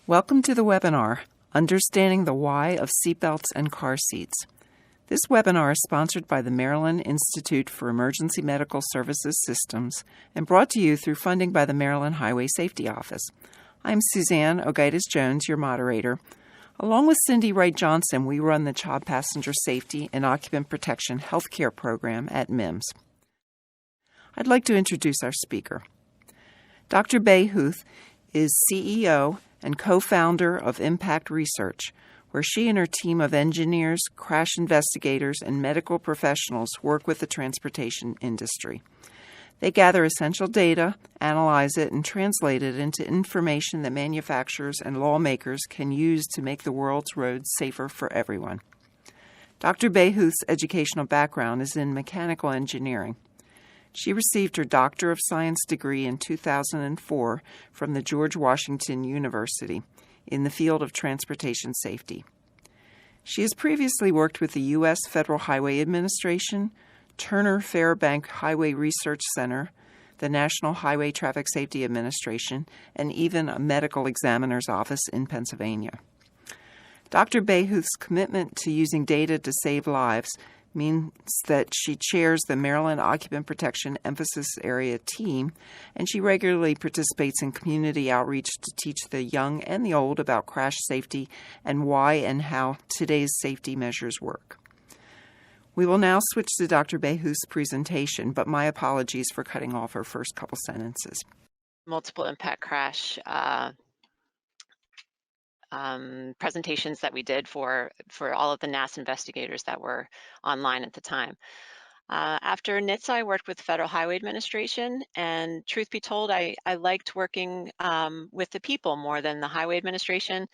Welcome to the webinar, Understanding the Why of Seatbelts and Car Seats. This webinar is sponsored by the Maryland Institute for Emergency Medical Services Systems and brought to you through funding by the Maryland Highway Safety Office. I'm Suzanne Ogaitis-Jones, your moderator. Along with Cindy Wright-Johnson, we run the Child Passenger Safety and Occupant Protection Healthcare Program at MIMS. I'd like to introduce our speaker. Dr. Bahouth is CEO and co-founder of Impact Research, where she and her team of engineers, crash investigators, and medical professionals work with the transportation industry. They gather essential data, analyze it, and translate it into information that manufacturers and lawmakers can use to make the world's roads safer for everyone. Dr. Bahouth's educational background is in mechanical engineering. She received her Doctor of Science degree in 2004 from the George Washington University in the field of transportation safety. She has previously worked with the U.S. Federal Highway Administration, Turner Fairbank Highway Research Center, the National Highway Traffic Safety Administration, and even a medical examiner's office in Pennsylvania. Dr. Bahouth's commitment to using data to save lives means that she chairs the Maryland Occupant Protection Emphasis Area team, and she regularly participates in community outreach to teach the young and the old about crash safety and why and how today's safety measures work. We will now switch to Dr. Bahouth's presentation, but my apologies for cutting off her first couple sentences. Multiple impact crash presentations that we did for all of the NAS investigators that were online at the time. After NHTSA, I worked with Federal Highway Administration, and truth be told, I liked working with the people more than the Highway Administration.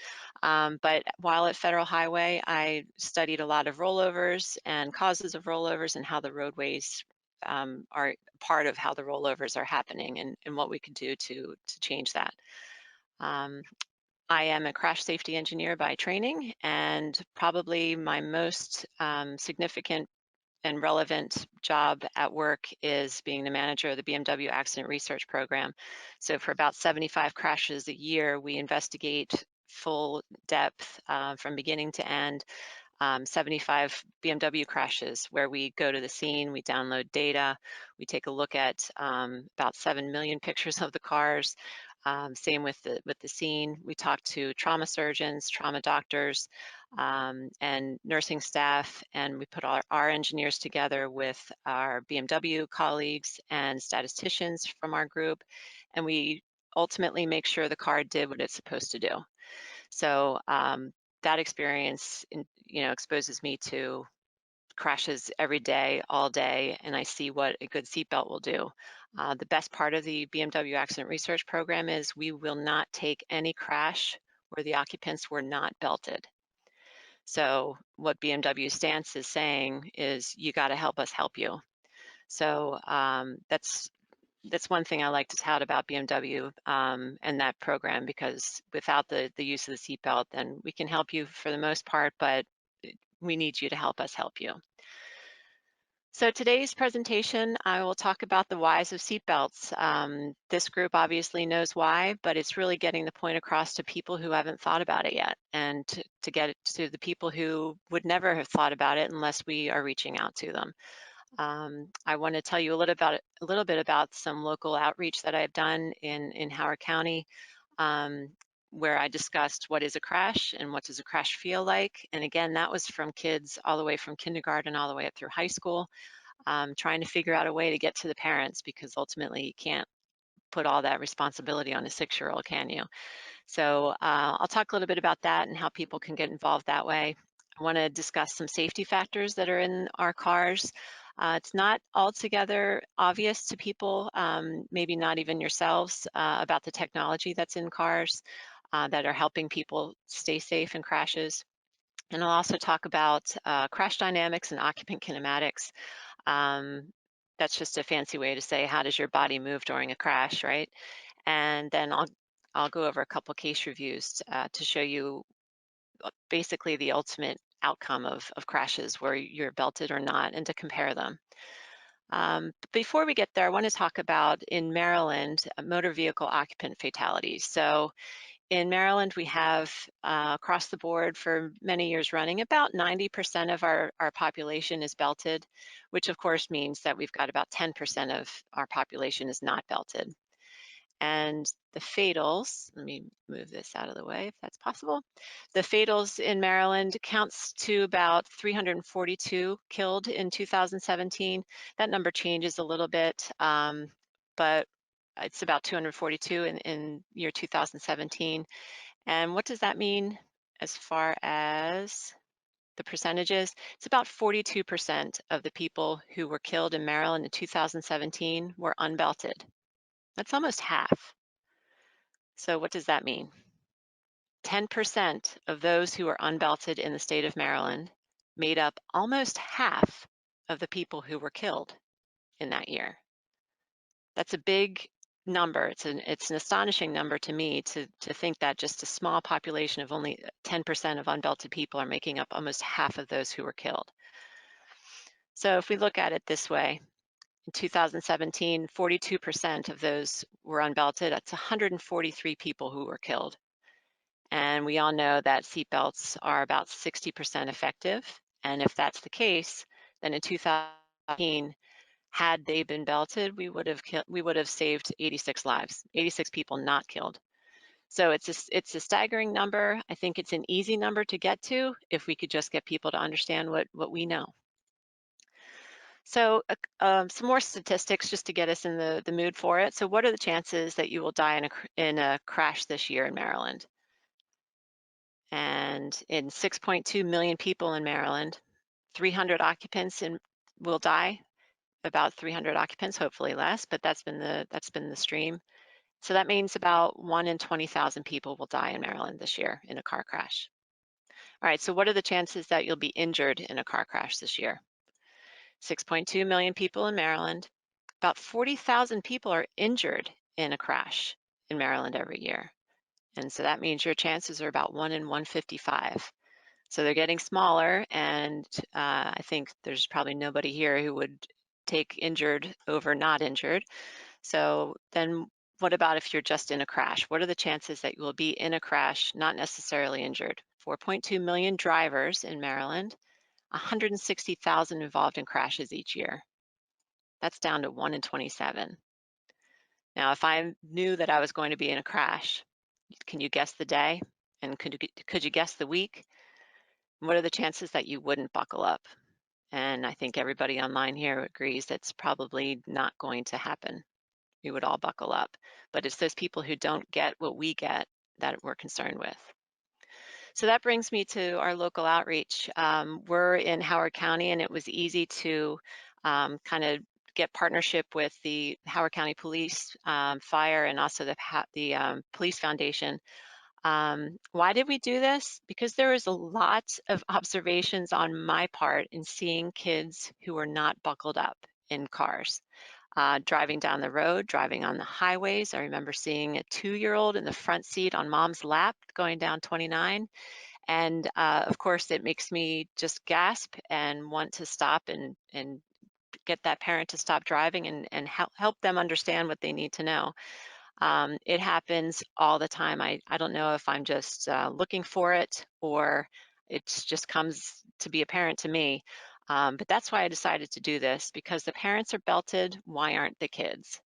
But while at Federal Highway, I studied a lot of rollovers and causes of rollovers and how the roadways are part of how the rollovers are happening and what we could do to change that. I am a crash safety engineer by training, and probably my most significant and relevant job at work is being the manager of the BMW Accident Research Program. So for about 75 crashes a year, we investigate full depth from beginning to end, 75 BMW crashes where we go to the scene, we download data, we take a look at about 7 million pictures of the cars. Same with the scene. We talk to trauma surgeons, trauma doctors, and nursing staff, and we put our engineers together with our BMW colleagues and statisticians from our group, and we ultimately make sure the car did what it's supposed to do. So that experience, exposes me to crashes every day, all day, and I see what a good seatbelt will do. The best part of the BMW Accident Research Program is we will not take any crash where the occupants were not belted. So what BMW's stance is saying is, you got to help us help you. So that's one thing I like to tout about BMW and that program, because without the use of the seatbelt, then we can help you for the most part, but we need you to help us help you. So today's presentation, I will talk about the whys of seatbelts. This group obviously knows why, but it's really getting the point across to people who haven't thought about it yet, and to get it to the people who would never have thought about it unless we are reaching out to them. I want to tell you a little bit about some local outreach that I've done in Howard County, where I discussed what is a crash and what does a crash feel like. And again, that was from kids all the way from kindergarten all the way up through high school, trying to figure out a way to get to the parents, because ultimately you can't put all that responsibility on a 6-year-old, can you? So I'll talk a little bit about that and how people can get involved that way. I want to discuss some safety factors that are in our cars. It's not altogether obvious to people, maybe not even yourselves, about the technology that's in cars that are helping people stay safe in crashes. And I'll also talk about crash dynamics and occupant kinematics. That's just a fancy way to say, how does your body move during a crash, right? And then I'll go over a couple case reviews to show you basically the ultimate outcome of crashes where you're belted or not, and to compare them. Before we get there, I want to talk about, in Maryland, motor vehicle occupant fatalities. So in Maryland, we have across the board for many years running, about 90% of our population is belted, which of course means that we've got about 10% of our population is not belted. And the fatals, let me move this out of the way if that's possible. The fatals in Maryland counts to about 342 killed in 2017. That number changes a little bit, but it's about 242 in year 2017. And what does that mean as far as the percentages? It's about 42% of the people who were killed in Maryland in 2017 were unbelted. That's almost half. So what does that mean? 10% of those who are unbelted in the state of Maryland made up almost half of the people who were killed in that year. That's a big number. It's an astonishing number to me to think that just a small population of only 10% of unbelted people are making up almost half of those who were killed. So if we look at it this way, in 2017, 42% of those were unbelted. That's 143 people who were killed. And we all know that seatbelts are about 60% effective. And if that's the case, then in 2018, had they been belted, we would have saved 86 lives, 86 people not killed. So it's a staggering number. I think it's an easy number to get to if we could just get people to understand what we know. So some more statistics just to get us in the mood for it. So what are the chances that you will die in a crash this year in Maryland? And in 6.2 million people in Maryland, 300 occupants will die, about 300 occupants, hopefully less, but that's been the stream. So that means about 1 in 20,000 people will die in Maryland this year in a car crash. All right, so what are the chances that you'll be injured in a car crash this year? 6.2 million people in Maryland, about 40,000 people are injured in a crash in Maryland every year. And so that means your chances are about 1 in 155. So they're getting smaller, and I think there's probably nobody here who would take injured over not injured. So then what about if you're just in a crash? What are the chances that you will be in a crash, not necessarily injured? 4.2 million drivers in Maryland, 160,000 involved in crashes each year. That's down to 1 in 27. Now, if I knew that I was going to be in a crash, can you guess the day? And could you guess the week? What are the chances that you wouldn't buckle up? And I think everybody online here agrees that's probably not going to happen. We would all buckle up. But it's those people who don't get what we get that we're concerned with. So that brings me to our local outreach. We're in Howard County, and it was easy to kind of get partnership with the Howard County Police, Fire, and also the Police Foundation. Why did we do this? Because there was a lot of observations on my part in seeing kids who were not buckled up in cars. Driving down the road, driving on the highways. I remember seeing a 2-year-old in the front seat on mom's lap going down 29. And of course, it makes me just gasp and want to stop and get that parent to stop driving and help them understand what they need to know. It happens all the time. I don't know if I'm just looking for it or it just comes to be apparent to me. But that's why I decided to do this, because the parents are belted. Why aren't the kids?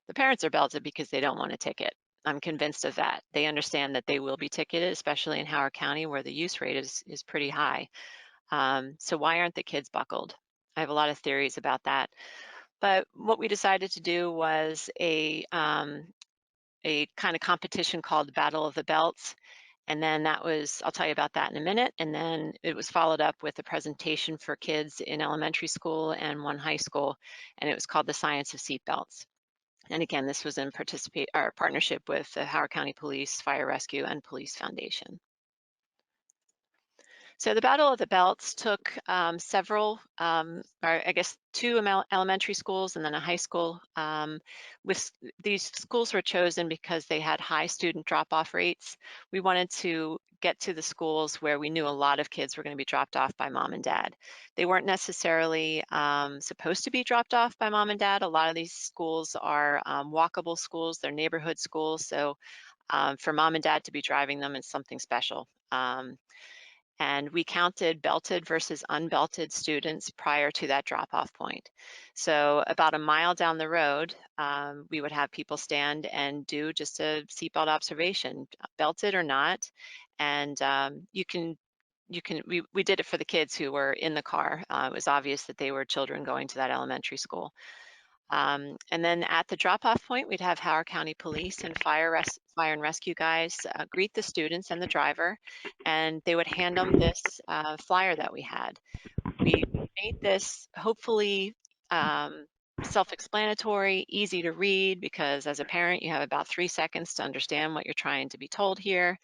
The parents are belted because they don't want a ticket. I'm convinced of that. They understand that they will be ticketed, especially in Howard County where the use rate is pretty high. So why aren't the kids buckled? I have a lot of theories about that. But what we decided to do was a kind of competition called the Battle of the Belts. And then that was, I'll tell you about that in a minute. And then it was followed up with a presentation for kids in elementary school and one high school. And it was called The Science of Seatbelts. And again, this was in partnership with the Howard County Police, Fire Rescue, and Police Foundation. So the Battle of the Belts took several, or I guess 2 elementary schools and then a high school. These schools were chosen because they had high student drop-off rates. We wanted to get to the schools where we knew a lot of kids were going to be dropped off by mom and dad. They weren't necessarily supposed to be dropped off by mom and dad. A lot of these schools are walkable schools, they're neighborhood schools. So For mom and dad to be driving them is something special. And we counted belted versus unbelted students prior to that drop-off point. So about a mile down the road, we would have people stand and do just a seatbelt observation, belted or not. And we did it for the kids who were in the car. It was obvious that they were children going to that elementary school. And then at the drop-off point, we'd have Howard County Police and fire and rescue guys greet the students and the driver, and they would hand them this flyer that we had. We made this hopefully self-explanatory, easy to read, because as a parent, you have about 3 seconds to understand what you're trying to be told here.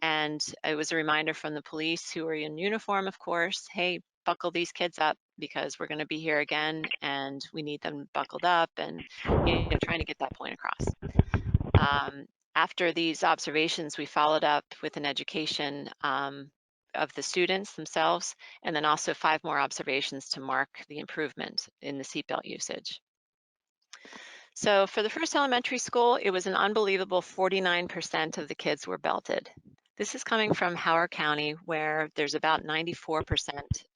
And it was a reminder from the police, who were in uniform, of course, hey, buckle these kids up because we're going to be here again and we need them buckled up, and trying to get that point across. After these observations, we followed up with an education of the students themselves, and then also 5 more observations to mark the improvement in the seatbelt usage. So for the first elementary school, it was an unbelievable 49% of the kids were belted. This is coming from Howard County, where there's about 94%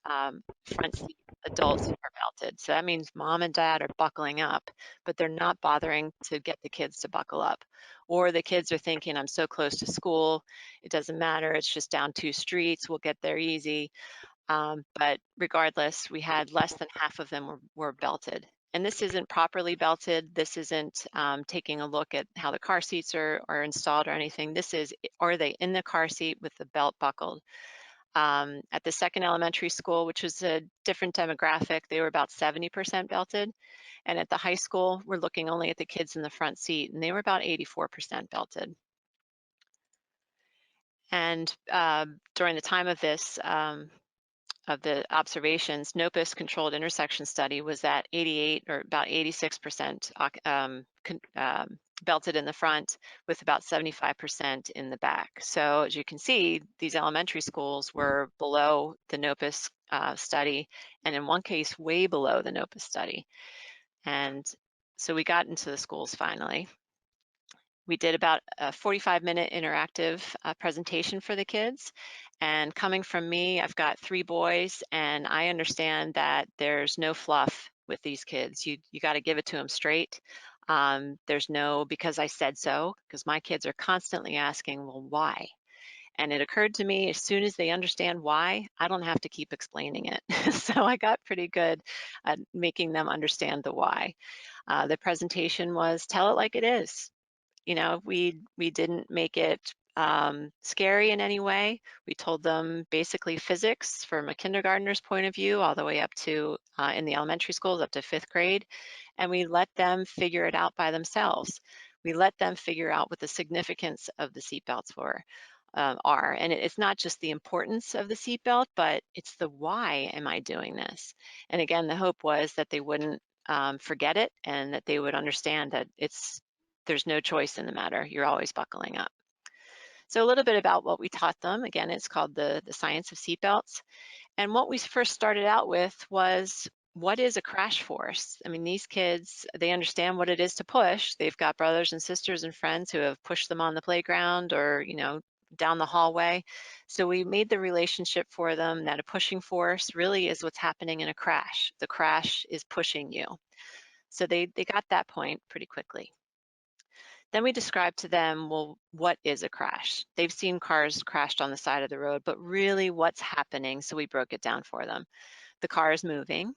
front seat adults are belted. So that means mom and dad are buckling up, but they're not bothering to get the kids to buckle up. Or the kids are thinking, I'm so close to school, it doesn't matter, it's just down 2 streets, we'll get there easy. But regardless, we had less than half of them were belted. And this isn't properly belted. This isn't taking a look at how the car seats are installed or anything. This is, are they in the car seat with the belt buckled? At the second elementary school, which was a different demographic, they were about 70% belted. And at the high school, we're looking only at the kids in the front seat, and they were about 84% belted. And during the time of this, of the observations, NOPIS controlled intersection study was at 88 or about 86% belted in the front, with about 75% in the back. So as you can see, these elementary schools were below the NOPIS study, and in one case, way below the NOPIS study. And so we got into the schools finally. We did about a 45-minute interactive presentation for the kids. And coming from me, I've got 3 boys, and I understand that there's no fluff with these kids. You got to give it to them straight. There's no because I said so, because my kids are constantly asking, well, why? And it occurred to me, as soon as they understand why, I don't have to keep explaining it. So I got pretty good at making them understand the why. The presentation was tell it like it is. We didn't make it scary in any way. We told them basically physics from a kindergartner's point of view, all the way up to, in the elementary schools, up to 5th grade. And we let them figure it out by themselves. We let them figure out what the significance of the seatbelts are. And it's not just the importance of the seatbelt, but it's the why am I doing this? And again, the hope was that they wouldn't forget it, and that they would understand that there's no choice in the matter. You're always buckling up. So a little bit about what we taught them. Again, it's called the science of seatbelts. And what we first started out with was, what is a crash force? I mean, these kids, they understand what it is to push. They've got brothers and sisters and friends who have pushed them on the playground or, down the hallway. So we made the relationship for them that a pushing force really is what's happening in a crash. The crash is pushing you. So they got that point pretty quickly. Then we described to them, well, what is a crash? They've seen cars crashed on the side of the road, but really what's happening? So we broke it down for them. The car is moving,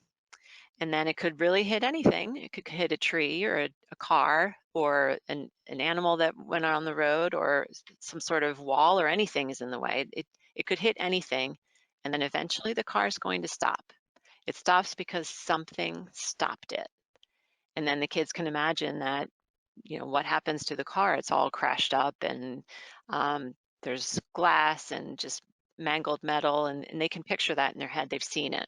and then it could really hit anything. It could hit a tree or a car or an animal that went on the road, or some sort of wall, or anything is in the way. It could hit anything, and then eventually the car is going to stop. It stops because something stopped it. And then the kids can imagine that, what happens to the car? It's all crashed up, and there's glass and just mangled metal, and they can picture that in their head. They've seen it.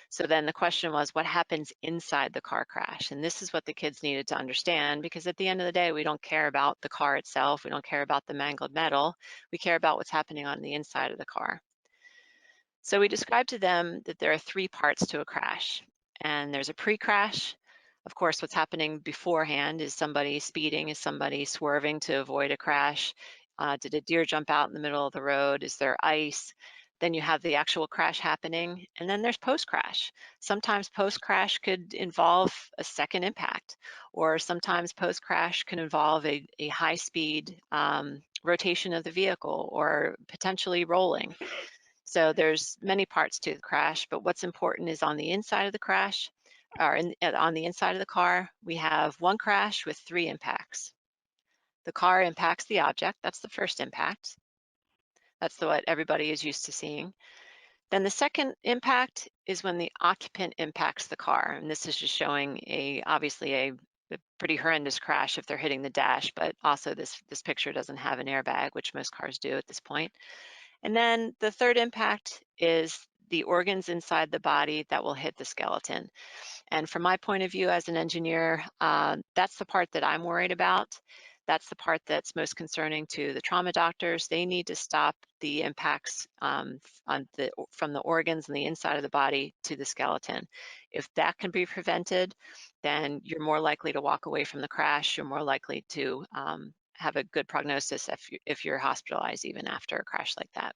So then the question was, what happens inside the car crash? And this is what the kids needed to understand, because at the end of the day, we don't care about the car itself. We don't care about the mangled metal. We care about what's happening on the inside of the car. So we described to them that there are 3 parts to a crash, and there's a pre-crash, Of course, what's happening beforehand is somebody speeding, is somebody swerving to avoid a crash? Did a deer jump out in the middle of the road? Is there ice? Then you have the actual crash happening, and then there's post-crash. Sometimes post-crash could involve a second impact, or sometimes post-crash can involve a high-speed rotation of the vehicle or potentially rolling. So there's many parts to the crash, but what's important is on the inside of the crash, or on the inside of the car, we have one crash with three impacts. The car impacts the object, that's the first impact. That's what everybody is used to seeing. Then the second impact is when the occupant impacts the car. And this is just showing obviously a pretty horrendous crash if they're hitting the dash, but also this picture doesn't have an airbag, which most cars do at this point. And then the third impact is the organs inside the body that will hit the skeleton. And from my point of view as an engineer, that's the part that I'm worried about. That's the part that's most concerning to the trauma doctors. They need to stop the impacts from the organs and the inside of the body to the skeleton. If that can be prevented, then you're more likely to walk away from the crash. You're more likely to have a good prognosis if you're hospitalized even after a crash like that.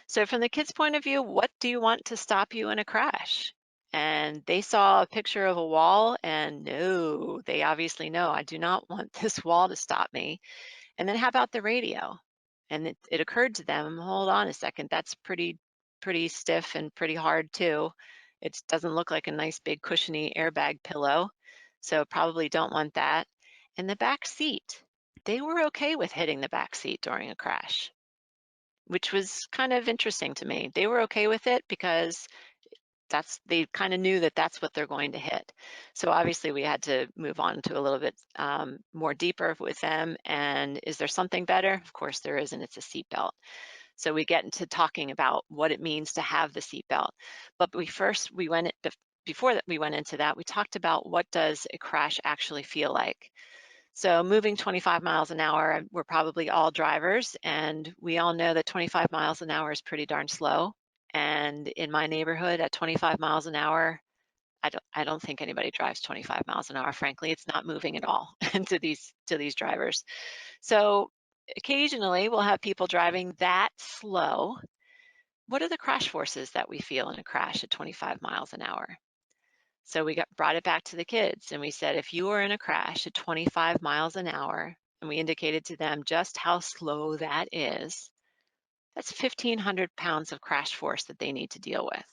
So from the kids' point of view, what do you want to stop you in a crash? And they saw a picture of a wall and no, they obviously know, I do not want this wall to stop me. And then how about the radio? And it occurred to them, hold on a second, that's pretty stiff and pretty hard too. It doesn't look like a nice big cushiony airbag pillow. So probably don't want that. And the back seat, they were okay with hitting the back seat during a crash, which was kind of interesting to me. They were okay with it because they kind of knew that that's what they're going to hit. So obviously we had to move on to a little bit more deeper with them. And is there something better? Of course there is, and it's a seatbelt. So we get into talking about what it means to have the seatbelt. But before that we went into that, we talked about what does a crash actually feel like. So moving 25 miles an hour, we're probably all drivers, and we all know that 25 miles an hour is pretty darn slow. And in my neighborhood at 25 miles an hour, I don't think anybody drives 25 miles an hour, frankly. It's not moving at all to these drivers. So occasionally we'll have people driving that slow. What are the crash forces that we feel in a crash at 25 miles an hour? So we brought it back to the kids and we said, if you were in a crash at 25 miles an hour, and we indicated to them just how slow that is, that's 1,500 pounds of crash force that they need to deal with.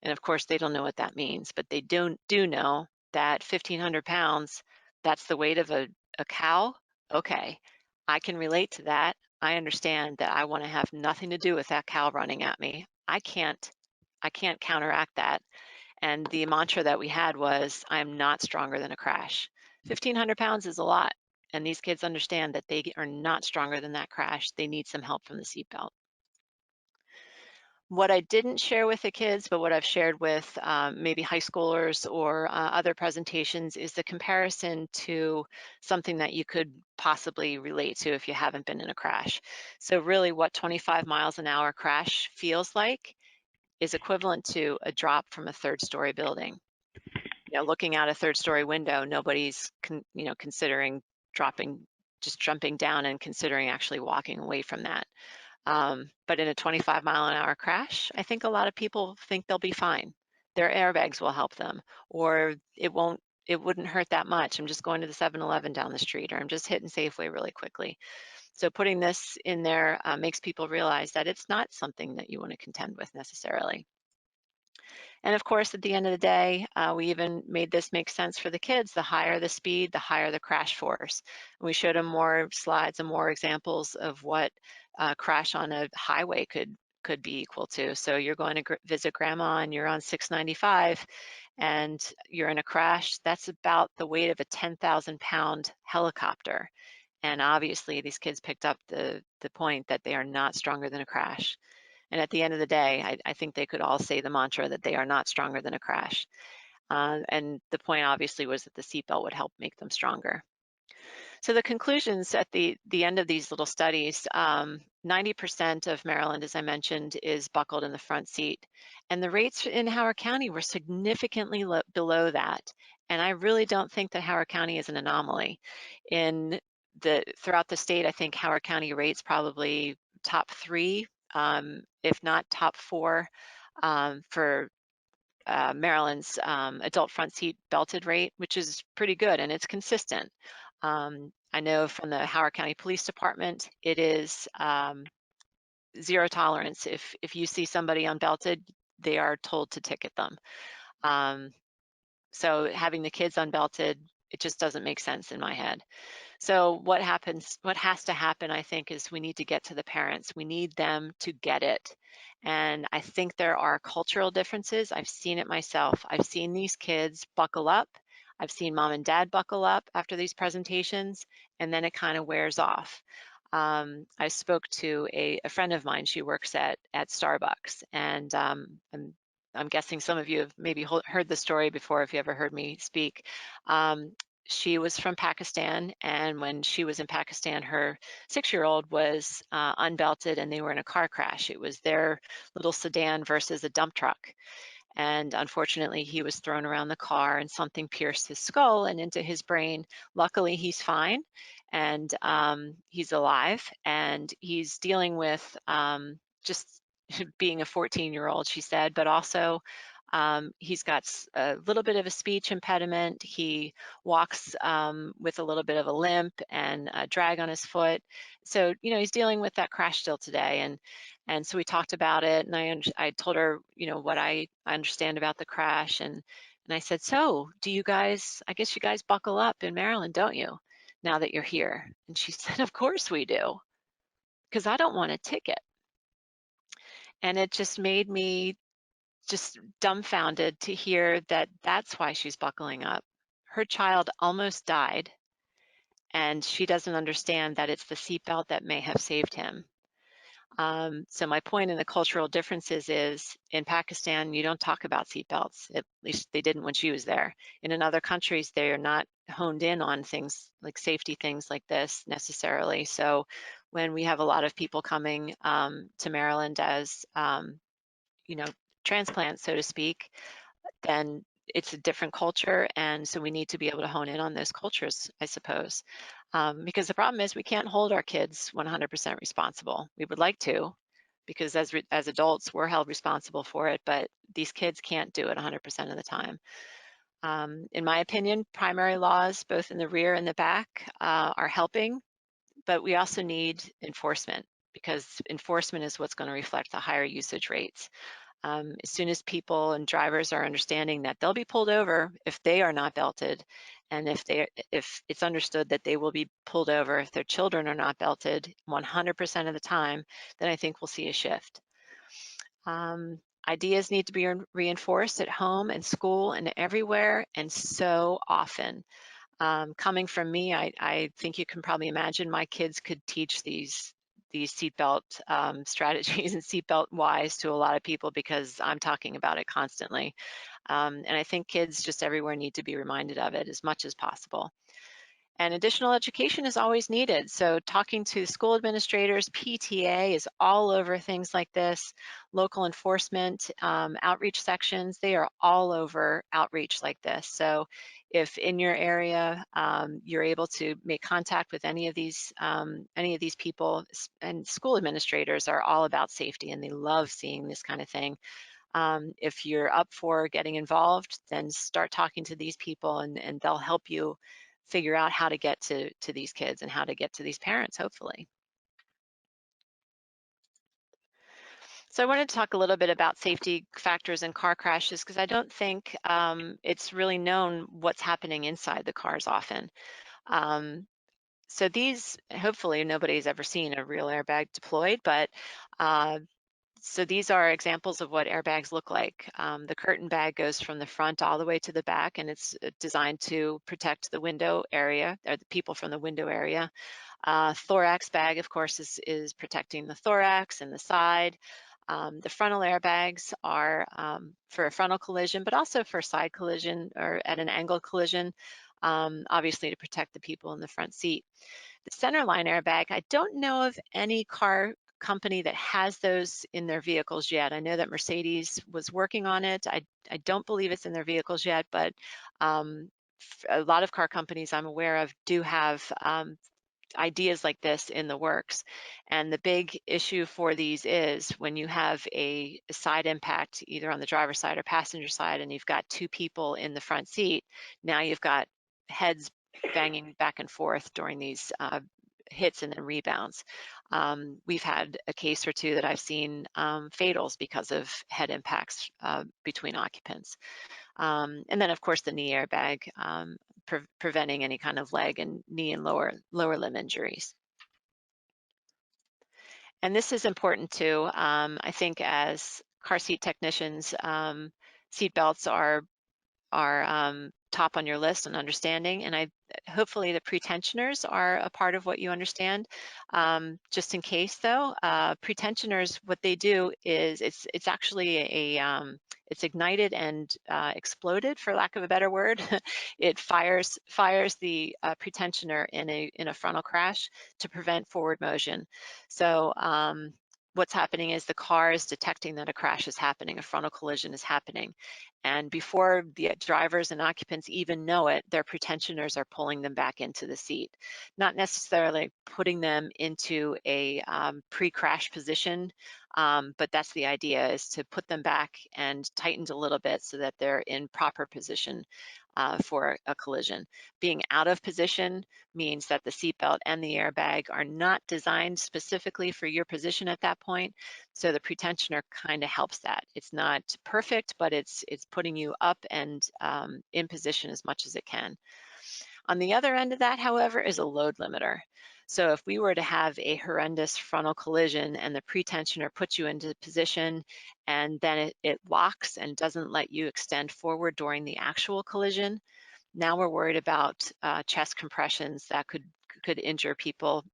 And of course, they don't know what that means, but they do know that 1,500 pounds, that's the weight of a cow. Okay, I can relate to that. I understand that I want to have nothing to do with that cow running at me. I can't counteract that. And the mantra that we had was, I'm not stronger than a crash. 1,500 pounds is a lot. And these kids understand that they are not stronger than that crash. They need some help from the seatbelt. What I didn't share with the kids, but what I've shared with maybe high schoolers or other presentations is the comparison to something that you could possibly relate to if you haven't been in a crash. So really what 25 miles an hour crash feels like is equivalent to a drop from a third-story building. You know, looking out a third-story window, nobody's considering just jumping down and considering actually walking away from that. But in a 25 mile an hour crash, I think a lot of people think they'll be fine. Their airbags will help them, or it wouldn't hurt that much. I'm just going to the 7-Eleven down the street, or I'm just hitting Safeway really quickly. So putting this in there makes people realize that it's not something that you want to contend with necessarily. And of course, at the end of the day, we even made this make sense for the kids. The higher the speed, the higher the crash force. And we showed them more slides and more examples of what a crash on a highway could be equal to. So you're going to visit grandma and you're on 695 and you're in a crash. That's about the weight of a 10,000 pound helicopter. And obviously these kids picked up the point that they are not stronger than a crash. And at the end of the day, I think they could all say the mantra that they are not stronger than a crash. And the point obviously was that the seatbelt would help make them stronger. So the conclusions at the end of these little studies, 90% of Maryland, as I mentioned, is buckled in the front seat. And the rates in Howard County were significantly below that. And I really don't think that Howard County is an anomaly. Throughout the state, I think Howard County rates probably top 3, if not top 4, for Maryland's adult front seat belted rate, which is pretty good and it's consistent. I know from the Howard County Police Department, it is zero tolerance. If you see somebody unbelted, they are told to ticket them. So having the kids unbelted, it just doesn't make sense in my head. So what has to happen, I think, is we need to get to the parents. We need them to get it. And I think there are cultural differences. I've seen it myself. I've seen these kids buckle up. I've seen mom and dad buckle up after these presentations, and then it kind of wears off. I spoke to a friend of mine. She works at Starbucks, and I'm guessing some of you have maybe heard the story before if you ever heard me speak. She was from Pakistan, and when she was in Pakistan, her 6-year-old was unbelted and they were in a car crash. It was their little sedan versus a dump truck. And unfortunately, he was thrown around the car and something pierced his skull and into his brain. Luckily, he's fine and he's alive, and he's dealing with just being a 14-year-old, she said, but also he's got a little bit of a speech impediment. He walks with a little bit of a limp and a drag on his foot. So, he's dealing with that crash still today. And so we talked about it, and I told her, what I understand about the crash. And I said, so do you guys, I guess you guys buckle up in Maryland, don't you, now that you're here? And she said, of course we do, because I don't want a ticket. And it just made me just dumbfounded to hear that that's why she's buckling up. Her child almost died, and she doesn't understand that it's the seatbelt that may have saved him. So my point in the cultural differences is in Pakistan, you don't talk about seatbelts. At least they didn't when she was there. In other countries, they are not honed in on things like safety things like this necessarily. So when we have a lot of people coming to Maryland as, transplants, so to speak, then it's a different culture. And so we need to be able to hone in on those cultures, I suppose. Because the problem is we can't hold our kids 100% responsible. We would like to, because as adults, we're held responsible for it, but these kids can't do it 100% of the time. In my opinion, primary laws, both in the rear and the back, are helping, but we also need enforcement, because enforcement is what's going to reflect the higher usage rates. As soon as people and drivers are understanding that they'll be pulled over if they are not belted, and if it's understood that they will be pulled over if their children are not belted 100% of the time, then I think we'll see a shift. Ideas need to be reinforced at home and school and everywhere, and so often. Coming from me, I think you can probably imagine my kids could teach these seatbelt strategies and seatbelt whys to a lot of people, because I'm talking about it constantly. And I think kids just everywhere need to be reminded of it as much as possible. And additional education is always needed. So talking to school administrators, PTA is all over things like this. Local enforcement, outreach sections, they are all over outreach like this. So if in your area you're able to make contact with any of these people, and school administrators are all about safety and they love seeing this kind of thing. If you're up for getting involved, then start talking to these people, and they'll help you figure out how to get to these kids and how to get to these parents, hopefully. So I wanted to talk a little bit about safety factors in car crashes, because I don't think it's really known what's happening inside the cars often. So these, hopefully nobody's ever seen a real airbag deployed, but so these are examples of what airbags look like. The curtain bag goes from the front all the way to the back, and it's designed to protect the window area, or the people from the window area. Thorax bag, of course, is protecting the thorax and the side. The frontal airbags are for a frontal collision, but also for side collision or at an angle collision, obviously to protect the people in the front seat. The centerline airbag, I don't know of any car company that has those in their vehicles yet. I know that Mercedes was working on it. I don't believe it's in their vehicles yet, but a lot of car companies I'm aware of do have ideas like this in the works. And the big issue for these is when you have a side impact, either on the driver's side or passenger side, and you've got two people in the front seat, now you've got heads banging back and forth during these hits and then rebounds. We've had a case or two that I've seen fatals because of head impacts between occupants. And then of course the knee airbag, preventing any kind of leg and knee and lower limb injuries. And this is important too. I think as car seat technicians, seat belts are top on your list on understanding, and hopefully the pretensioners are a part of what you understand. Just in case though, pretensioners, what they do is it's actually it's ignited and exploded, for lack of a better word. It fires the pretensioner in a frontal crash to prevent forward motion. So what's happening is the car is detecting that a crash is happening, a frontal collision is happening. And before the drivers and occupants even know it, their pretensioners are pulling them back into the seat. Not necessarily putting them into a pre-crash position, but that's the idea, is to put them back and tightened a little bit so that they're in proper position for a collision. Being out of position means that the seatbelt and the airbag are not designed specifically for your position at that point. So the pretensioner kind of helps that. It's not perfect, but it's putting you up and in position as much as it can. On the other end of that, however, is a load limiter. So if we were to have a horrendous frontal collision and the pretensioner puts you into position and then it locks and doesn't let you extend forward during the actual collision, now we're worried about chest compressions that could injure people,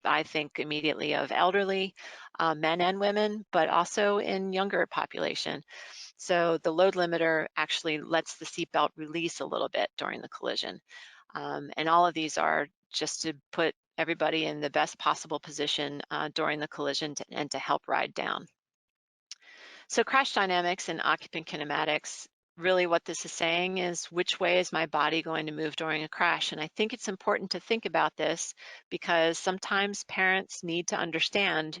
I think immediately of elderly, men and women, but also in younger population. So the load limiter actually lets the seatbelt release a little bit during the collision. And all of these are just to put everybody in the best possible position during the collision and to help ride down. So crash dynamics and occupant kinematics, really what this is saying is, which way is my body going to move during a crash? And I think it's important to think about this because sometimes parents need to understand,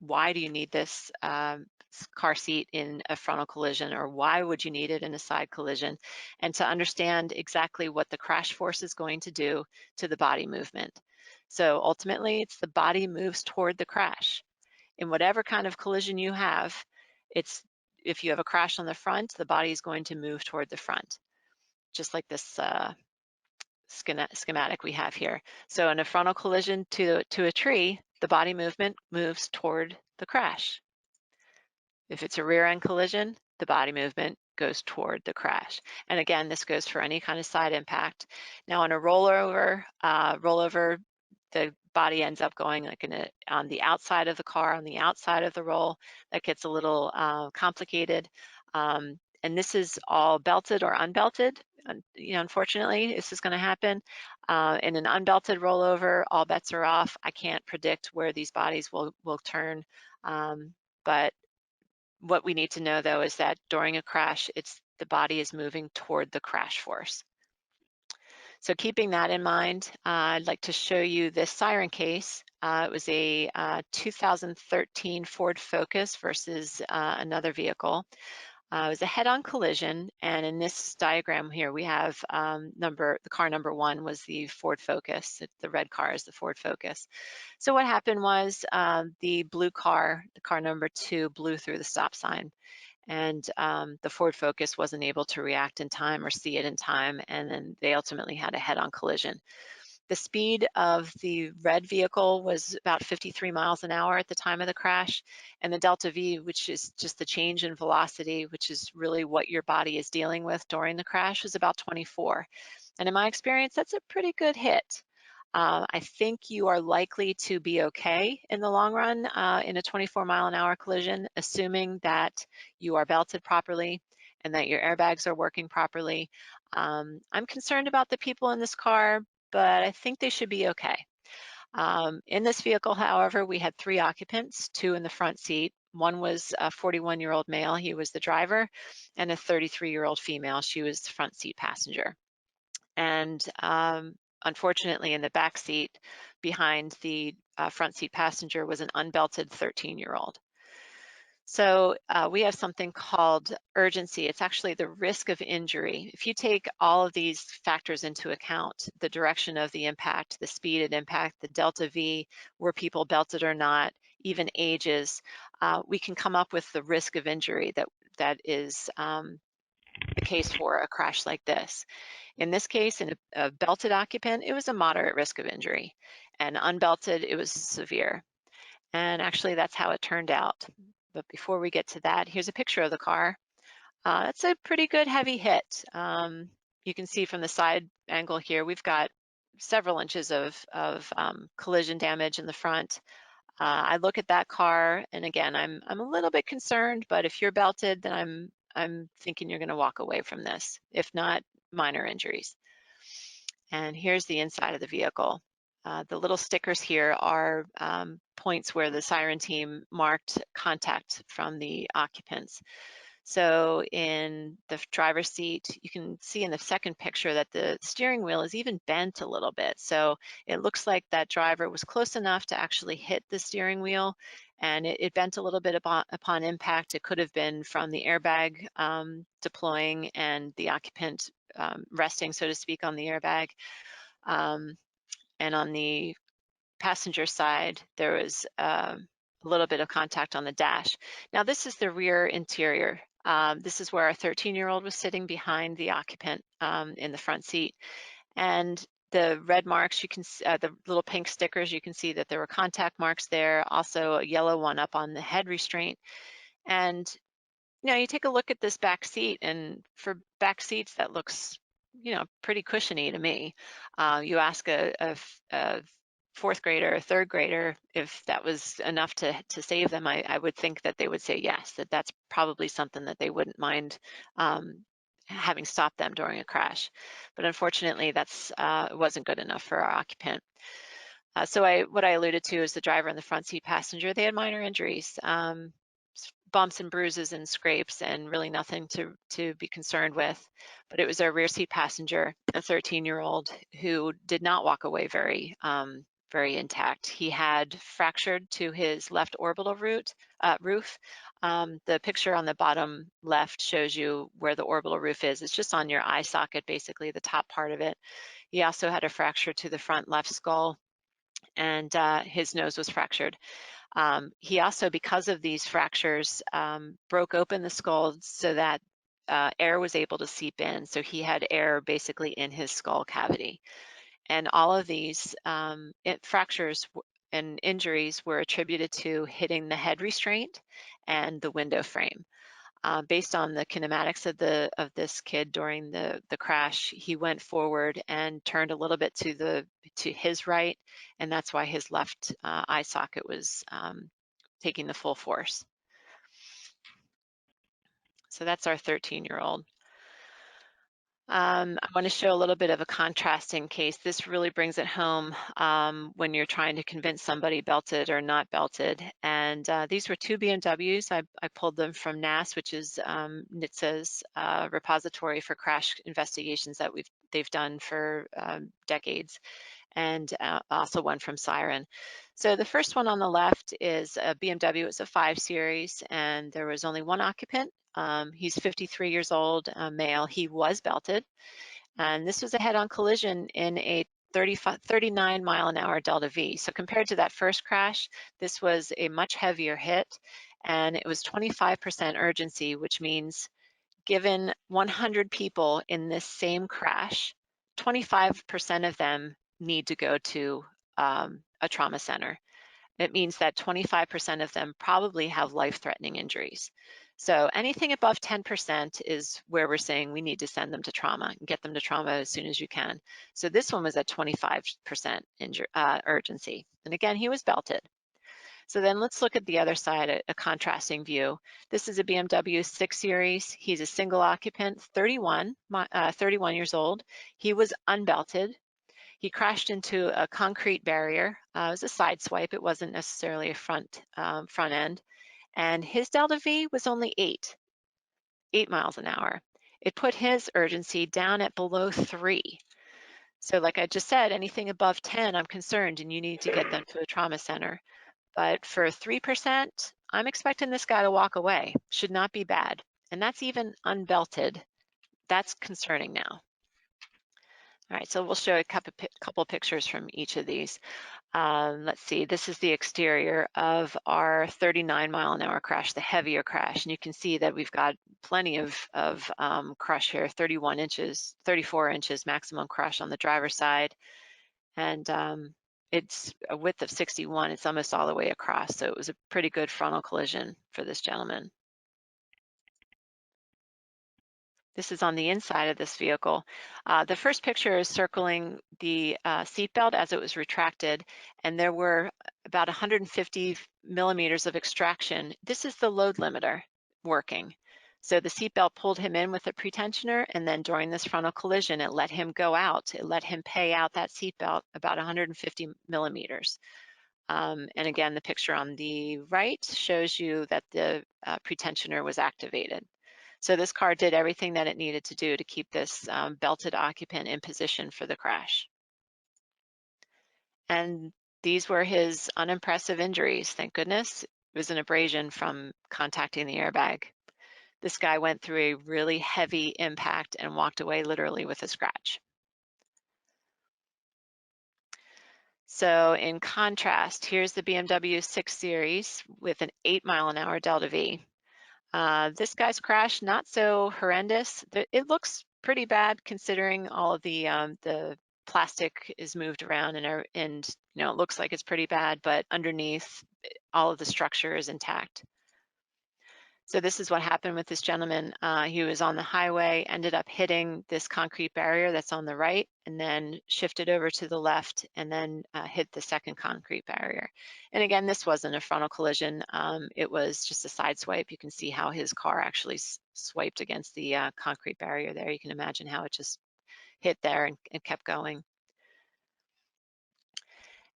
why do you need this car seat in a frontal collision, or why would you need it in a side collision, and to understand exactly what the crash force is going to do to the body movement. So ultimately, it's the body moves toward the crash. In whatever kind of collision you have, if you have a crash on the front, the body is going to move toward the front, just like this schematic we have here. So in a frontal collision to a tree, the body movement moves toward the crash. If it's a rear end collision, the body movement goes toward the crash. And again, this goes for any kind of side impact. Now on a rollover, the body ends up going like on the outside of the car, on the outside of the roll. That gets a little complicated. And this is all belted or unbelted. Unfortunately, this is going to happen. In an unbelted rollover, all bets are off. I can't predict where these bodies will turn, but what we need to know though is that during a crash, the body is moving toward the crash force. So keeping that in mind, I'd like to show you this Siren Case. It was a 2013 Ford Focus versus another vehicle. It was a head-on collision, and in this diagram here, we have the car number 1 was the Ford Focus. The red car is the Ford Focus. So what happened was the blue car, the car number 2, blew through the stop sign, and the Ford Focus wasn't able to react in time or see it in time, and then they ultimately had a head-on collision. The speed of the red vehicle was about 53 miles an hour at the time of the crash, and the delta V, which is just the change in velocity, which is really what your body is dealing with during the crash, was about 24. And in my experience, that's a pretty good hit. I think you are likely to be okay in the long run in a 24 mile an hour collision, assuming that you are belted properly and that your airbags are working properly. I'm concerned about the people in this car, but I think they should be okay. In this vehicle, however, we had 3 occupants, 2 in the front seat. One was a 41-year-old male, he was the driver, and a 33-year-old female, she was the front seat passenger. And unfortunately, in the back seat behind the front seat passenger was an unbelted 13-year-old. So we have something called urgency. It's actually the risk of injury. If you take all of these factors into account, the direction of the impact, the speed of impact, the delta V, were people belted or not, even ages, we can come up with the risk of injury that is the case for a crash like this. In this case, in a belted occupant, it was a moderate risk of injury, and unbelted, it was severe. And actually, that's how it turned out. But before we get to that, here's a picture of the car. It's a pretty good heavy hit. You can see from the side angle here, we've got several inches of collision damage in the front. I look at that car, and again, I'm a little bit concerned, but if you're belted, then I'm thinking you're gonna walk away from this, if not minor injuries. And here's the inside of the vehicle. The little stickers here are points where the Siren team marked contact from the occupants. So in the driver's seat, you can see in the second picture that the steering wheel is even bent a little bit. So it looks like that driver was close enough to actually hit the steering wheel, and it bent a little bit upon impact. It could have been from the airbag deploying and the occupant resting, so to speak, on the airbag. And on the passenger side, there was a little bit of contact on the dash. Now this is the rear interior. This is where our 13-year-old was sitting behind the occupant in the front seat. And the red marks, you can the little pink stickers, you can see that there were contact marks there, also a yellow one up on the head restraint. And you take a look at this back seat, and for back seats, that looks, pretty cushiony to me. You ask a fourth grader, a third grader, if that was enough to save them, I would think that they would say yes, that's probably something that they wouldn't mind having stopped them during a crash. But unfortunately, that's wasn't good enough for our occupant. So what I alluded to is the driver and the front seat passenger, they had minor injuries, bumps and bruises and scrapes, and really nothing to be concerned with. But it was our rear seat passenger, a 13-year-old, who did not walk away very intact. He had fractured to his left orbital roof. The picture on the bottom left shows you where the orbital roof is. It's just on your eye socket, basically the top part of it. He also had a fracture to the front left skull, and his nose was fractured. He also, because of these fractures, broke open the skull so that air was able to seep in. So he had air basically in his skull cavity. And all of these fractures and injuries were attributed to hitting the head restraint and the window frame. Based on the kinematics of this kid during the crash, he went forward and turned a little bit to his right, and that's why his left eye socket was taking the full force. So that's our 13-year-old. I want to show a little bit of a contrasting case. This really brings it home when you're trying to convince somebody belted or not belted. And these were two BMWs. I pulled them from NAS, which is NHTSA's repository for crash investigations that they've done for decades, and also one from Siren. So the first one on the left is a BMW. It's a 5 Series, and there was only one occupant. He's 53 years old, male. He was belted, and this was a head-on collision in a 39 mile an hour Delta V. So compared to that first crash, this was a much heavier hit, and it was 25% urgency, which means given 100 people in this same crash, 25% of them need to go to a trauma center. It means that 25% of them probably have life-threatening injuries. So anything above 10% is where we're saying we need to send them to trauma and get them to trauma as soon as you can. So this one was at 25% urgency. And again, he was belted. So then let's look at the other side, a contrasting view. This is a BMW 6 Series. He's a single occupant, 31 years old. He was unbelted. He crashed into a concrete barrier. It was a side swipe. It wasn't necessarily a front end. And his Delta V was only 8 miles an hour. It put his urgency down at below 3. So like I just said, anything above 10, I'm concerned and you need to get them to a trauma center. But for 3%, I'm expecting this guy to walk away. Should not be bad. And that's even unbelted. That's concerning now. All right, so we'll show a couple pictures from each of these. Let's see, this is the exterior of our 39-mile-an-hour crash, the heavier crash. And you can see that we've got plenty of crush here, 31 inches, 34 inches maximum crush on the driver's side. And it's a width of 61. It's almost all the way across. So it was a pretty good frontal collision for this gentleman. This is on the inside of this vehicle. The first picture is circling the seatbelt as it was retracted, and there were about 150 millimeters of extraction. This is the load limiter working. So the seatbelt pulled him in with a pretensioner, and then during this frontal collision, it let him go out. It let him pay out that seatbelt about 150 millimeters. And again, the picture on the right shows you that the pretensioner was activated. So this car did everything that it needed to do to keep this belted occupant in position for the crash. And these were his unimpressive injuries, thank goodness. It was an abrasion from contacting the airbag. This guy went through a really heavy impact and walked away literally with a scratch. So in contrast, here's the BMW 6 Series with an 8-mile-an-hour Delta V. This guy's crash, not so horrendous. It looks pretty bad considering all of the plastic is moved around and you know, it looks like it's pretty bad, but underneath all of the structure is intact. So this is what happened with this gentleman. He was on the highway, ended up hitting this concrete barrier that's on the right, and then shifted over to the left, and then hit the second concrete barrier. And again, this wasn't a frontal collision. It was just a side swipe. You can see how his car actually swiped against the concrete barrier there. You can imagine how it just hit there and kept going.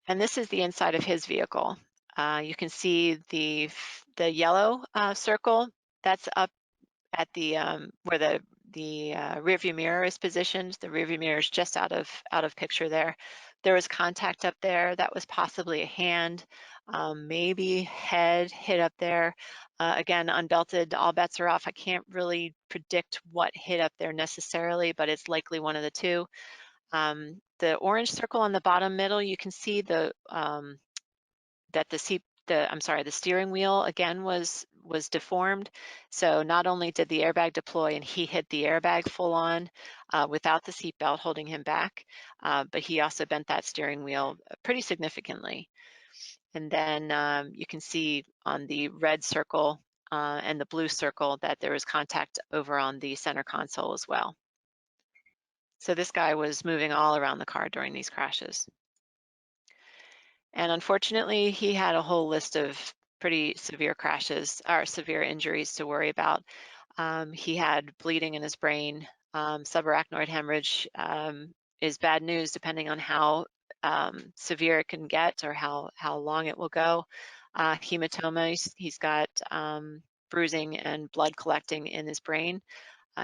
And this is the inside of his vehicle. You can see the yellow circle that's up at the where the rearview mirror is positioned. The rearview mirror is just out of picture there. There was contact up there. That was possibly a hand, maybe head hit up there. Again, unbelted, all bets are off. I can't really predict what hit up there necessarily, but it's likely one of the two. The orange circle on the bottom middle, you can see that the steering wheel again was deformed. So not only did the airbag deploy and he hit the airbag full on without the seatbelt holding him back, but he also bent that steering wheel pretty significantly. And then you can see on the red circle and the blue circle that there was contact over on the center console as well. So this guy was moving all around the car during these crashes. And unfortunately, he had a whole list of pretty severe crashes or severe injuries to worry about. He had bleeding in his brain. Subarachnoid hemorrhage is bad news depending on how severe it can get or how long it will go. Hematoma, he's got bruising and blood collecting in his brain.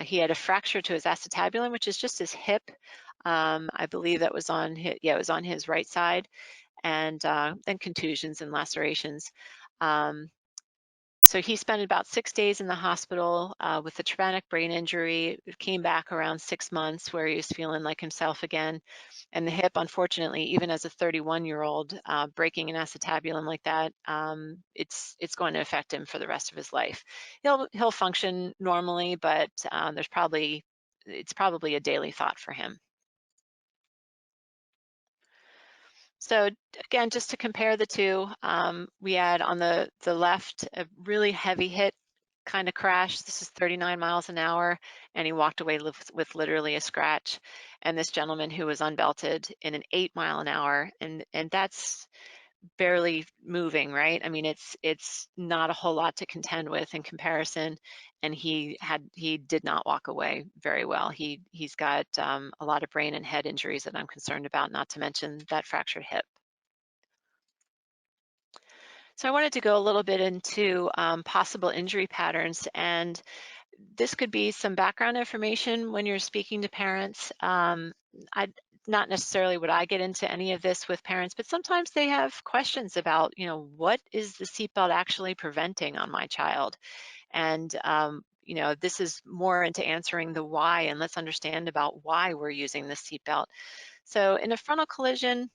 He had a fracture to his acetabulum, which is just his hip. I believe that was on his, it was on his right side, and then contusions and lacerations. So he spent about 6 days in the hospital with a traumatic brain injury. Came back around 6 months where he was feeling like himself again. And the hip, unfortunately, even as a 31-year-old, breaking an acetabulum like that, it's going to affect him for the rest of his life. He'll function normally, but it's probably a daily thought for him. So again, just to compare the two, we had on the left a really heavy hit kind of crash. This is 39 miles an hour, and he walked away with literally a scratch. And this gentleman who was unbelted in an 8 mile an hour, and that's barely moving, right? I mean, it's not a whole lot to contend with in comparison. And he did not walk away very well. He's got a lot of brain and head injuries that I'm concerned about, not to mention that fractured hip. So I wanted to go a little bit into possible injury patterns, and this could be some background information when you're speaking to parents. not necessarily would I get into any of this with parents, but sometimes they have questions about, what is the seatbelt actually preventing on my child? And, this is more into answering the why, and let's understand about why we're using the seatbelt. So in a frontal collision,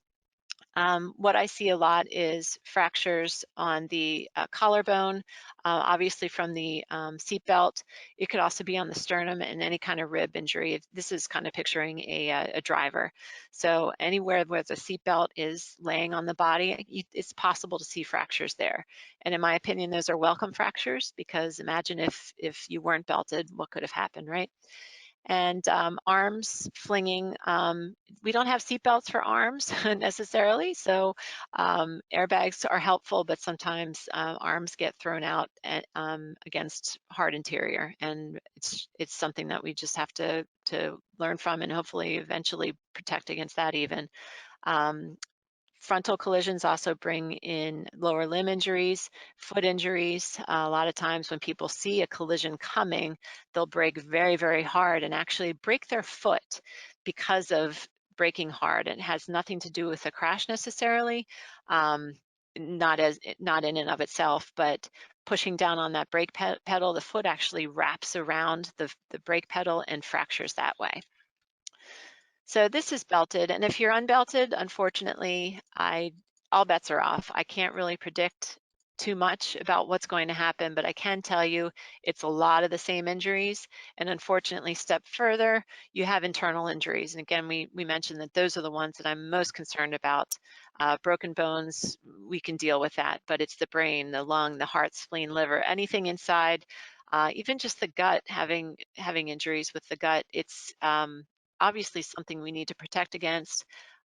what I see a lot is fractures on the collarbone, obviously from the seatbelt. It could also be on the sternum and any kind of rib injury. This is kind of picturing a driver. So anywhere where the seatbelt is laying on the body, it's possible to see fractures there. And in my opinion, those are welcome fractures, because imagine if you weren't belted, what could have happened, right? And arms flinging. We don't have seatbelts for arms necessarily, so airbags are helpful, but sometimes arms get thrown out against hard interior, and it's something that we just have to learn from, and hopefully eventually protect against that even. Um, Frontal collisions also bring in lower limb injuries, foot injuries. A lot of times when people see a collision coming, they'll brake very, very hard and actually break their foot because of braking hard. It has nothing to do with the crash necessarily, not in and of itself, but pushing down on that brake pedal, the foot actually wraps around the brake pedal and fractures that way. So this is belted, and if you're unbelted, unfortunately, all bets are off. I can't really predict too much about what's going to happen, but I can tell you it's a lot of the same injuries. And unfortunately, step further, you have internal injuries. And again, we mentioned that those are the ones that I'm most concerned about. Broken bones, we can deal with that, but it's the brain, the lung, the heart, spleen, liver, anything inside, even just the gut, having injuries with the gut. It's obviously something we need to protect against.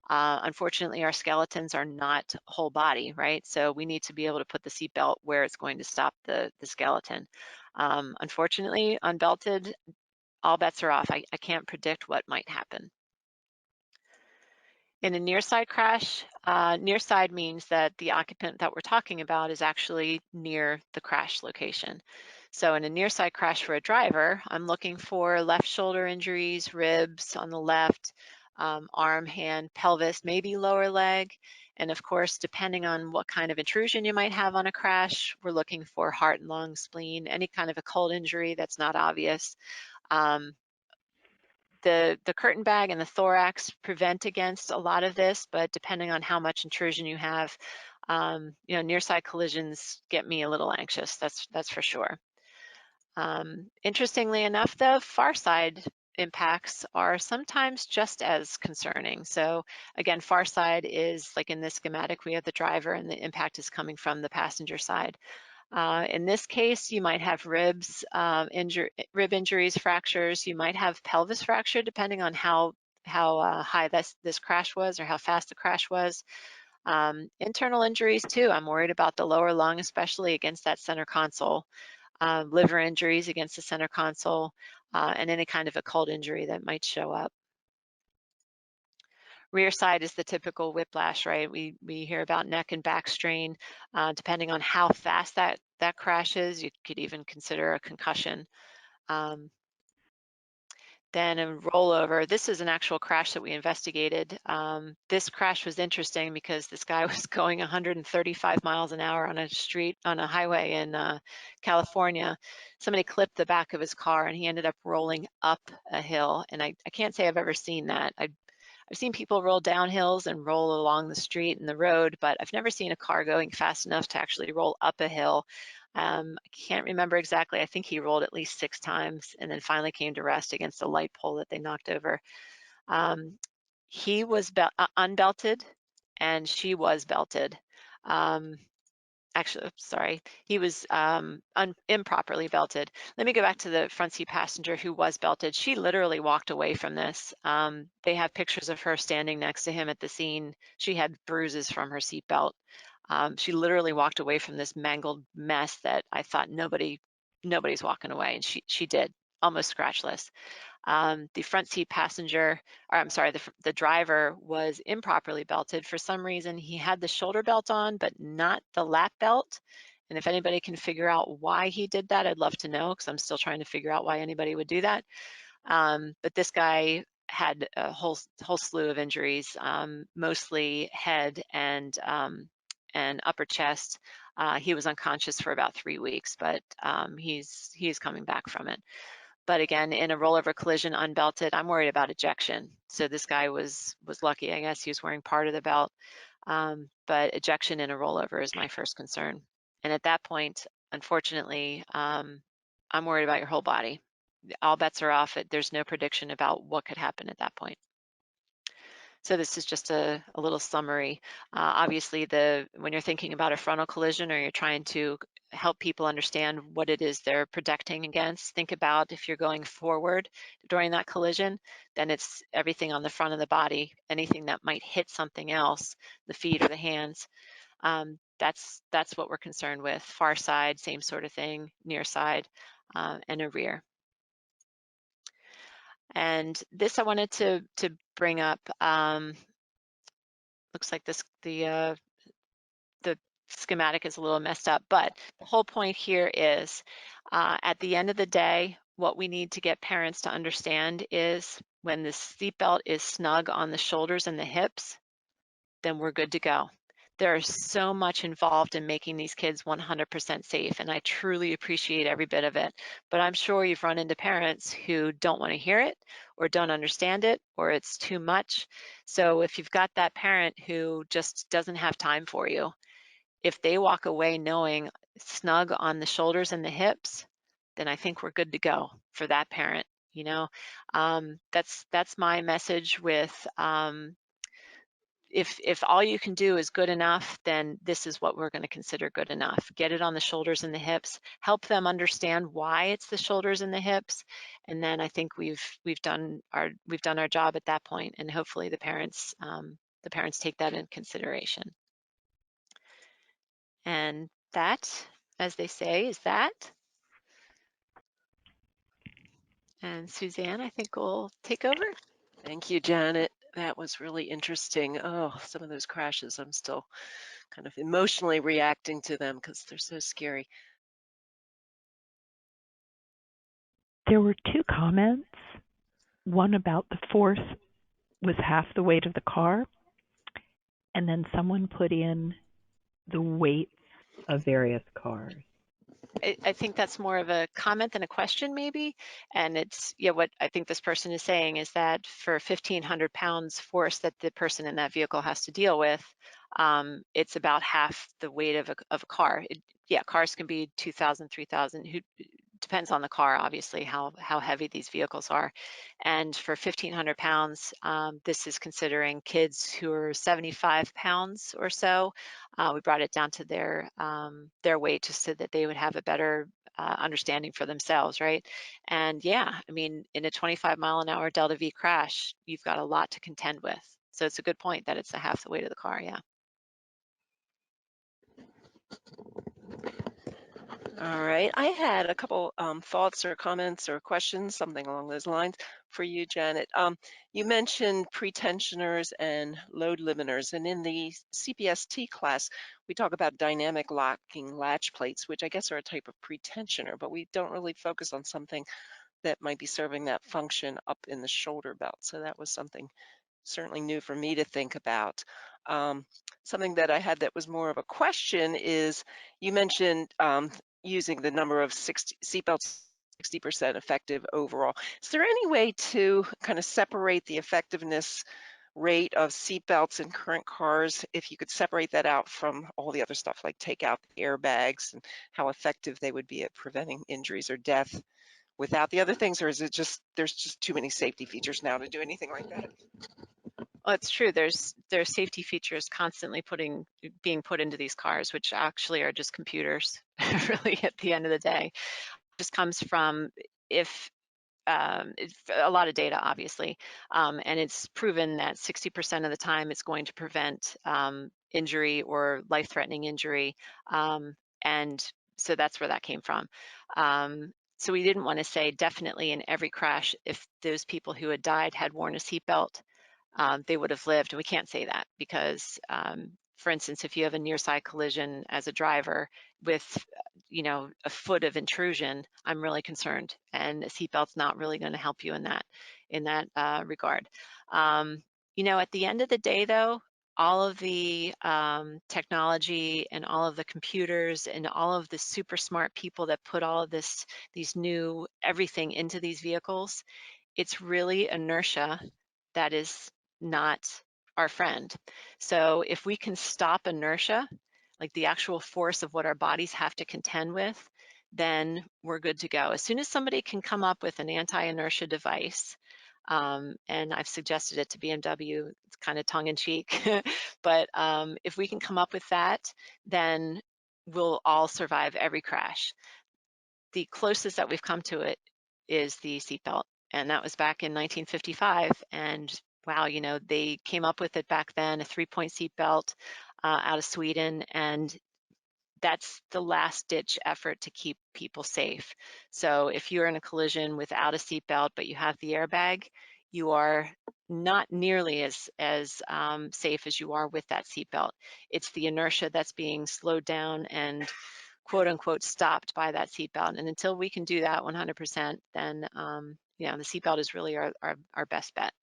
Unfortunately, our skeletons are not whole body, right? So we need to be able to put the seatbelt where it's going to stop the skeleton. Unfortunately, unbelted, all bets are off. I can't predict what might happen. In a near side crash, near side means that the occupant that we're talking about is actually near the crash location. So in a near side crash for a driver, I'm looking for left shoulder injuries, ribs on the left, arm, hand, pelvis, maybe lower leg. And of course, depending on what kind of intrusion you might have on a crash, we're looking for heart and lung, spleen, any kind of occult injury that's not obvious. The curtain bag and the thorax prevent against a lot of this, but depending on how much intrusion you have, near side collisions get me a little anxious. That's for sure. Interestingly enough, though, far side impacts are sometimes just as concerning. So again, far side is like in this schematic, we have the driver and the impact is coming from the passenger side. In this case, you might have rib injuries, fractures. You might have pelvis fracture, depending on how high this crash was or how fast the crash was. Internal injuries too. I'm worried about the lower lung, especially against that center console. Liver injuries against the center console, and any kind of occult injury that might show up. Rear side is the typical whiplash, right? We hear about neck and back strain. Depending on how fast that crashes, you could even consider a concussion. Then a rollover. This is an actual crash that we investigated. This crash was interesting because this guy was going 135 miles an hour on a highway in California. Somebody clipped the back of his car and he ended up rolling up a hill. And I can't say I've ever seen that. I've seen people roll down hills and roll along the street and the road, but I've never seen a car going fast enough to actually roll up a hill. I can't remember exactly. I think he rolled at least 6 times and then finally came to rest against a light pole that they knocked over. He was unbelted and she was belted. Actually, sorry, he was improperly belted. Let me go back to the front seat passenger who was belted. She literally walked away from this. They have pictures of her standing next to him at the scene. She had bruises from her seatbelt. She literally walked away from this mangled mess that I thought nobody's walking away, and she did, almost scratchless. The front seat passenger, or I'm sorry, the driver was improperly belted. For some reason, he had the shoulder belt on, but not the lap belt. And if anybody can figure out why he did that, I'd love to know, because I'm still trying to figure out why anybody would do that. But this guy had a whole slew of injuries, mostly head and upper chest. He was unconscious for about 3 weeks, but he's coming back from it. But again, in a rollover collision, unbelted, I'm worried about ejection. So this guy was lucky, I guess. He was wearing part of the belt, but ejection in a rollover is my first concern. And at that point, unfortunately, I'm worried about your whole body. All bets are off. There's no prediction about what could happen at that point. So this is just a little summary. Obviously, when you're thinking about a frontal collision or you're trying to help people understand what it is they're protecting against, think about if you're going forward during that collision, then it's everything on the front of the body, anything that might hit something else, the feet or the hands. That's what we're concerned with. Far side, same sort of thing, near side, and a rear. And this I wanted to bring up. Looks like the schematic is a little messed up, but the whole point here is at the end of the day, what we need to get parents to understand is when the seatbelt is snug on the shoulders and the hips, then we're good to go. There is so much involved in making these kids 100% safe, and I truly appreciate every bit of it. But I'm sure you've run into parents who don't want to hear it or don't understand it, or it's too much. So if you've got that parent who just doesn't have time for you, if they walk away knowing snug on the shoulders and the hips, then I think we're good to go for that parent. You know, that's my message with if all you can do is good enough, then this is what we're going to consider good enough. Get it on the shoulders and the hips, help them understand why it's the shoulders and the hips, and then I think we've done our job at that point, and hopefully the parents take that in consideration. And that, as they say, is that. And Suzanne, I think will take over. Thank you, Janet. That was really interesting. Oh, some of those crashes, I'm still kind of emotionally reacting to them because they're so scary. There were two comments. One about the force was half the weight of the car, and then someone put in the weights of various cars. I think that's more of a comment than a question, maybe. And it's, yeah, what I think this person is saying is that for 1,500 pounds force that the person in that vehicle has to deal with, it's about half the weight of a car. Yeah, cars can be 2,000, 3,000. Depends on the car, obviously, how heavy these vehicles are. And for 1,500 pounds, this is considering kids who are 75 pounds or so. We brought it down to their weight just so that they would have a better understanding for themselves, right? And yeah, I mean, in a 25-mile-an-hour Delta V crash, you've got a lot to contend with. So it's a good point that it's a half the weight of the car, yeah. All right. I had a couple thoughts or comments or questions, something along those lines for you, Janet. You mentioned pretensioners and load limiters, and in the CPST class, we talk about dynamic locking latch plates, which I guess are a type of pretensioner, but we don't really focus on something that might be serving that function up in the shoulder belt. So that was something certainly new for me to think about. Something that I had that was more of a question is you mentioned using the number of seatbelts 60% effective overall. Is there any way to kind of separate the effectiveness rate of seatbelts in current cars, if you could separate that out from all the other stuff, like take out the airbags and how effective they would be at preventing injuries or death without the other things, or is it just there's just too many safety features now to do anything like that? Well, it's true. There's safety features constantly being put into these cars, which actually are just computers, really, at the end of the day. It just comes from it's a lot of data, obviously, and it's proven that 60% of the time it's going to prevent injury or life-threatening injury, and so that's where that came from. So we didn't want to say definitely in every crash, if those people who had died had worn a seatbelt, they would have lived. We can't say that because, for instance, if you have a near side collision as a driver with, a foot of intrusion, I'm really concerned, and a seatbelt's not really going to help you in that. in that regard. At the end of the day, though, all of the technology and all of the computers and all of the super smart people that put all of these new everything into these vehicles, it's really inertia that is not our friend. So if we can stop inertia, like the actual force of what our bodies have to contend with, then we're good to go. As soon as somebody can come up with an anti-inertia device, and I've suggested it to BMW, it's kind of tongue-in-cheek, but if we can come up with that, then we'll all survive every crash. The closest that we've come to it is the seatbelt, and that was back in 1955, and wow, they came up with it back then, a 3-point seatbelt out of Sweden, and that's the last ditch effort to keep people safe. So if you're in a collision without a seatbelt, but you have the airbag, you are not nearly as safe as you are with that seatbelt. It's the inertia that's being slowed down and quote unquote stopped by that seatbelt. And until we can do that 100%, then the seatbelt is really our best bet.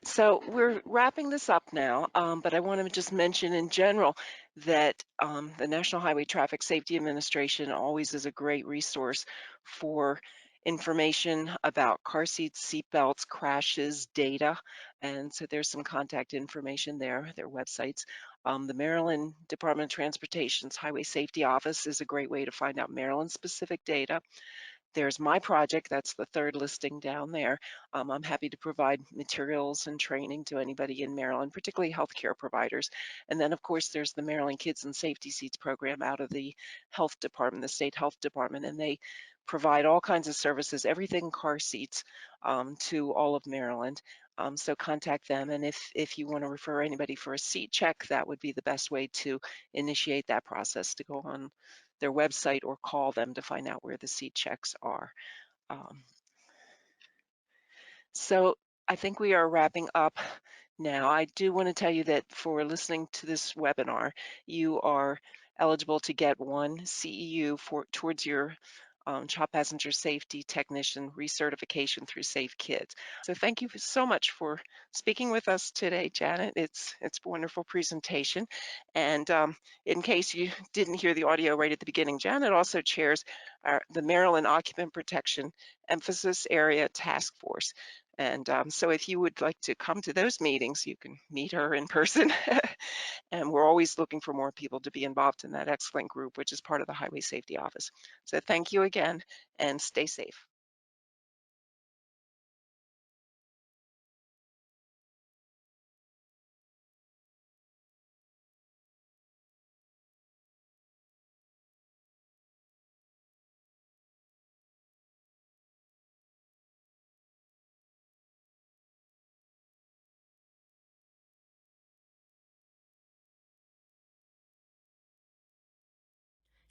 So we're wrapping this up now, but I want to just mention in general that the National Highway Traffic Safety Administration always is a great resource for information about car seats, seat belts, crashes, data. And so there's some contact information there, their websites. The Maryland Department of Transportation's Highway Safety Office is a great way to find out Maryland-specific data. There's my project, that's the third listing down there. I'm happy to provide materials and training to anybody in Maryland, particularly healthcare providers. And then, of course, there's the Maryland Kids and Safety Seats program out of the health department, the state health department, and they provide all kinds of services, everything car seats, to all of Maryland. So contact them, and if you want to refer anybody for a seat check, that would be the best way to initiate that process, to go on their website or call them to find out where the seat checks are. So I think we are wrapping up now. I do want to tell you that for listening to this webinar, you are eligible to get one CEU towards your child passenger safety technician recertification through Safe Kids. So thank you so much for speaking with us today, Janet. It's a wonderful presentation. And in case you didn't hear the audio right at the beginning, Janet also chairs the Maryland Occupant Protection Emphasis Area Task Force. And so if you would like to come to those meetings, you can meet her in person. And we're always looking for more people to be involved in that excellent group, which is part of the Highway Safety Office. So thank you again, and stay safe.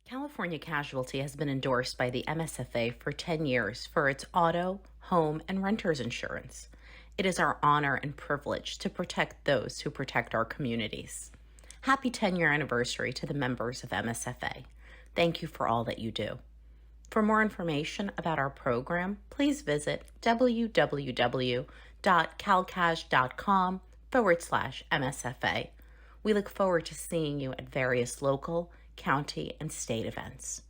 California Casualty has been endorsed by the MSFA for 10 years for its auto, home, and renter's insurance. It is our honor and privilege to protect those who protect our communities. Happy 10-year anniversary to the members of MSFA. Thank you for all that you do. For more information about our program, please visit www.calcash.com/MSFA. We look forward to seeing you at various local, county, and state events.